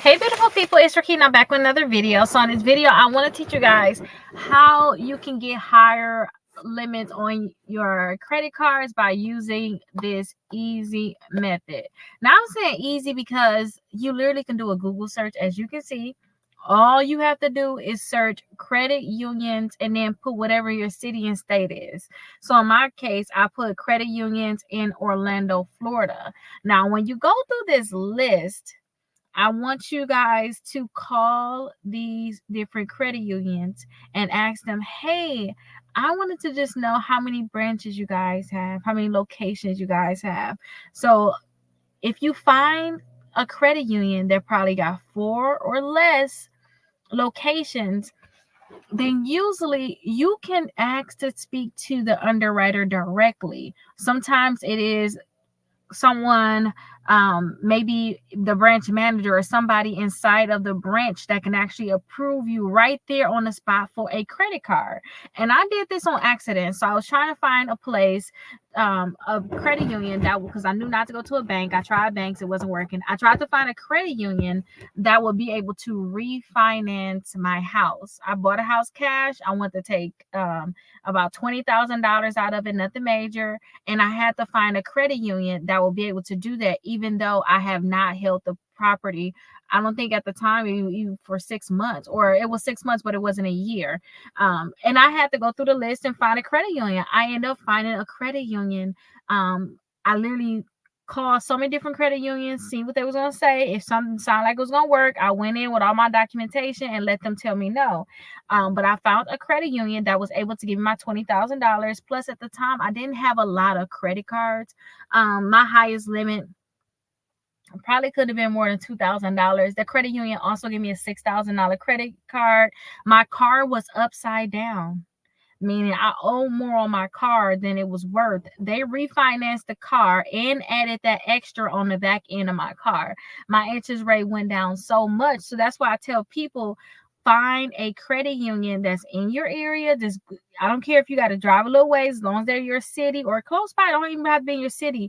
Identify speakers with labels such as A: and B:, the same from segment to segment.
A: Hey beautiful people, it's Rickita. I'm back with another video. So in this video, I want to teach you guys how you can get higher limits on your credit cards by using this easy method. Now I'm saying easy because you literally can do a Google search. As you can see, all you have to do is search credit unions and then put whatever your city and state is. So in my case, I put credit unions in Orlando, Florida. Now when you go through this list, I want you guys to call these different credit unions and ask them, hey, I wanted to just know how many branches you guys have, how many locations you guys have. So if you find a credit union that probably got 4 or less locations, then usually you can ask to speak to the underwriter directly. Sometimes it is someone, maybe the branch manager or somebody inside of the branch that can actually approve you right there on the spot for a credit card. And I did this on accident. So I was trying to find a place, a credit union that, because I knew not to go to a bank. I tried banks, it wasn't working. I tried to find a credit union that would be able to refinance my house. I bought a house cash. I want to take about $20,000 out of it, nothing major. And I had to find a credit union that will be able to do that, even though I have not held the property. I don't think at the time even for 6 months, or it was 6 months, but it wasn't a year. And I had to go through the list and find a credit union. I ended up finding a credit union. I literally called so many different credit unions, see what they was gonna say. If something sounded like it was gonna work, I went in with all my documentation and let them tell me no. But I found a credit union that was able to give me my $20,000. Plus, at the time, I didn't have a lot of credit cards. My highest limit probably could have been more than $2,000. The credit union also gave me a $6,000 credit card. My car was upside down, meaning I owe more on my car than it was worth. They refinanced the car and added that extra on the back end of my car. My interest rate went down so much. So that's why I tell people, find a credit union that's in your area. Just, I don't care if you got to drive a little ways, as long as they're your city or close by. Don't even have to be in your city.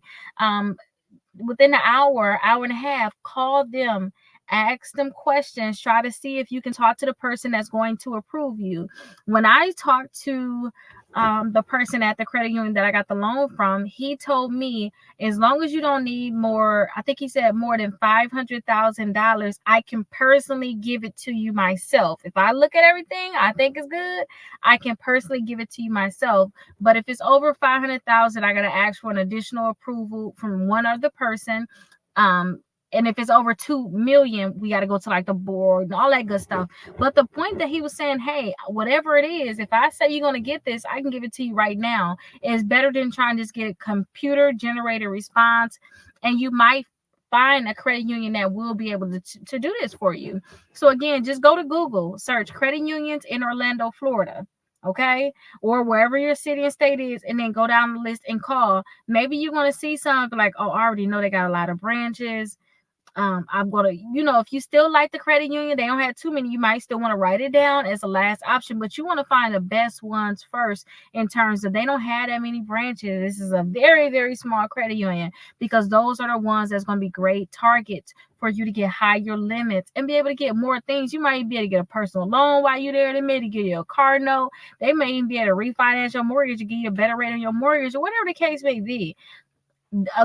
A: Within an hour and a half, call them, ask them questions, try to see if you can talk to the person that's going to approve you. When I talked to the person at the credit union that I got the loan from, he told me as long as you don't need more, I think he said more than $500,000, I can personally give it to you myself. If I look at everything I think is good, I can personally give it to you myself. But if it's over 500,000, I gotta ask for an additional approval from one other person. And if it's over 2 million, we got to go to like the board and all that good stuff. But the point that he was saying, hey, whatever it is, if I say you're going to get this, I can give it to you right now. It's better than trying to just get a computer generated response. And you might find a credit union that will be able to do this for you. So again, just go to Google, search credit unions in Orlando, Florida. Okay, or wherever your city and state is, and then go down the list and call. Maybe you're going to see something like, oh, I already know they got a lot of branches. I'm gonna, if you still like the credit union, they don't have too many, you might still want to write it down as a last option, but you want to find the best ones first, in terms of they don't have that many branches. This is a very, very small credit union, because those are the ones that's going to be great targets for you to get higher limits and be able to get more things. You might be able to get a personal loan while you're there. They may give you a car note. They may even be able to refinance your mortgage or give you a better rate on your mortgage, or whatever the case may be.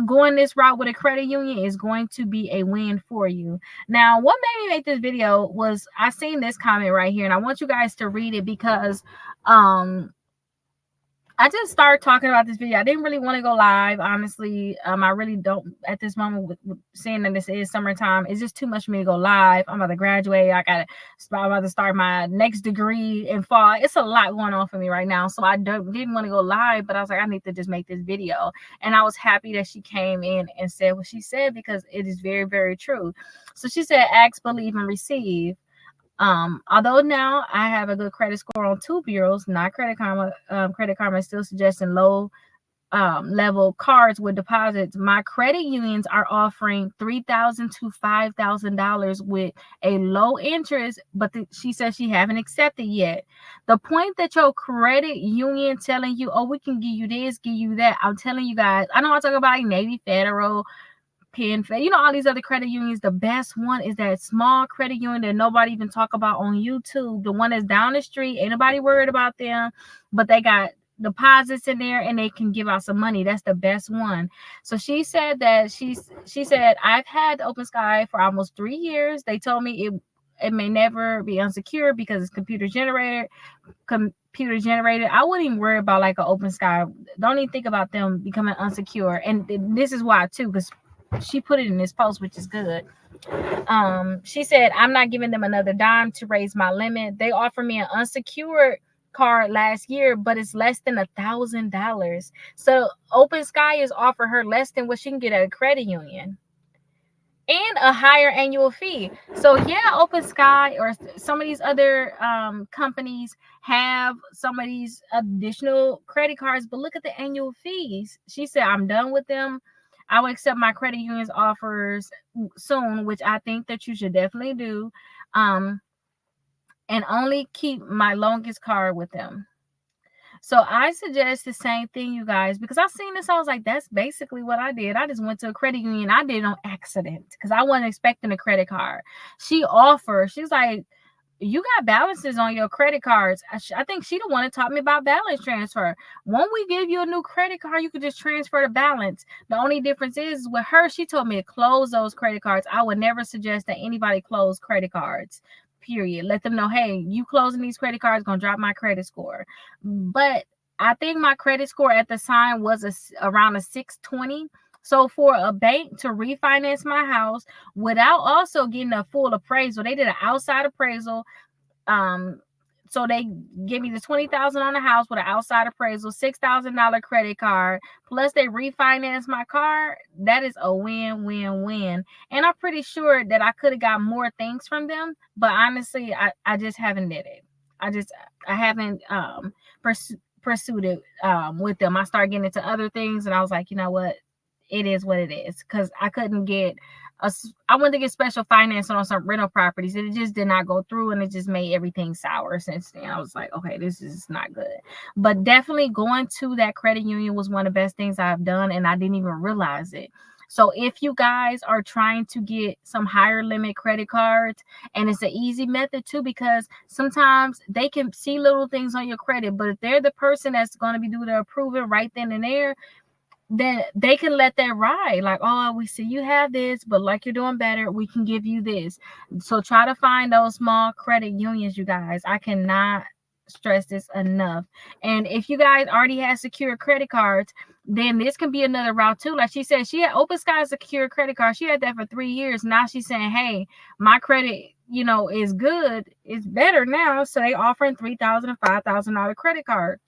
A: Going this route with a credit union is going to be a win for you. Now, what made me make this video was I seen this comment right here, and I want you guys to read it, because I just started talking about this video. I didn't really want to go live, honestly. I really don't at this moment, with seeing that this is summertime. It's just too much for me to go live. I'm about to graduate. I'm about to start my next degree in fall. It's a lot going on for me right now. So I didn't want to go live, but I was like, I need to just make this video. And I was happy that she came in and said what she said, because it is very, very true. So she said, ask, believe, and receive. Although now I have a good credit score on 2 bureaus, not Credit Karma. Credit Karma is still suggesting low level cards with deposits. My credit unions are offering $3,000 to $5,000 with a low interest, but she says she haven't accepted yet. The point that your credit union telling you, oh, we can give you this, give you that. I'm telling you guys, I know I talk about like Navy Federal, PenFed, you know, all these other credit unions. The best one is that small credit union that nobody even talk about on YouTube. The one that's down the street. Ain't nobody worried about them, but they got deposits in there and they can give out some money. That's the best one. So she said that she said, I've had Open Sky for almost 3 years. They told me it may never be unsecured because it's computer generated. I wouldn't even worry about like an Open Sky. Don't even think about them becoming unsecure. And this is why too, because she put it in this post, which is good. She said, I'm not giving them another dime to raise my limit. They offered me an unsecured card last year, but it's less than $1,000. So Open Sky is offer her less than what she can get at a credit union, and a higher annual fee. So yeah, Open Sky or some of these other companies have some of these additional credit cards, but look at the annual fees. She said, I'm done with them. I will accept my credit union's offers soon, which I think that you should definitely do, and only keep my longest card with them. So I suggest the same thing, you guys, because I seen this. I was like, that's basically what I did. I just went to a credit union. I did it on accident because I wasn't expecting a credit card. She's like, you got balances on your credit cards. I think she the one that taught me about balance transfer. When we give you a new credit card, you could just transfer the balance. The only difference is with her, she told me to close those credit cards. I would never suggest that anybody close credit cards. Period. Let them know, hey, you closing these credit cards gonna drop my credit score. But I think my credit score at the time was around a 620. So for a bank to refinance my house without also getting a full appraisal, they did an outside appraisal. So they give me the $20,000 on the house with an outside appraisal, $6,000 credit card, plus they refinance my car. That is a win-win-win. And I'm pretty sure that I could have got more things from them, but honestly, I just haven't did it. I haven't pursued it with them. I started getting into other things, and I was like, you know what? It is what it is, because I couldn't get I wanted to get special financing on some rental properties, and it just did not go through, and it just made everything sour since then. I was like, okay, this is not good. But definitely going to that credit union was one of the best things I've done, and I didn't even realize it. So if you guys are trying to get some higher limit credit cards, and it's an easy method too, because sometimes they can see little things on your credit, but if they're the person that's going to be doing the approving right then and there, then they can let that ride. Like, oh, we see you have this, but like you're doing better, we can give you this. So try to find those small credit unions, you guys. I cannot stress this enough. And if you guys already have secure credit cards, then this can be another route too. Like she said, she had Open Sky secure credit card. She had that for 3 years. Now she's saying, hey, my credit, is good. It's better now. So they offering $3,000 and $5,000 credit card.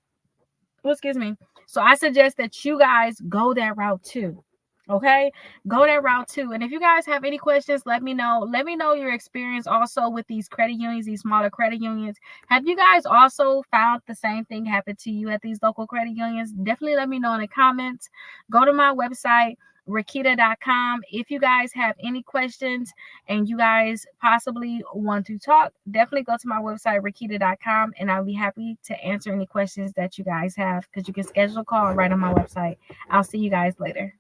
A: Well, excuse me. So I suggest that you guys go that route too. Okay, go that route too. And if you guys have any questions, let me know. Let me know your experience also with these credit unions, these smaller credit unions. Have you guys also found the same thing happen to you at these local credit unions? Definitely let me know in the comments. Go to my website, Rickita.com. If you guys have any questions and you guys possibly want to talk, definitely go to my website, Rickita.com, and I'll be happy to answer any questions that you guys have, because you can schedule a call right on my website. I'll see you guys later.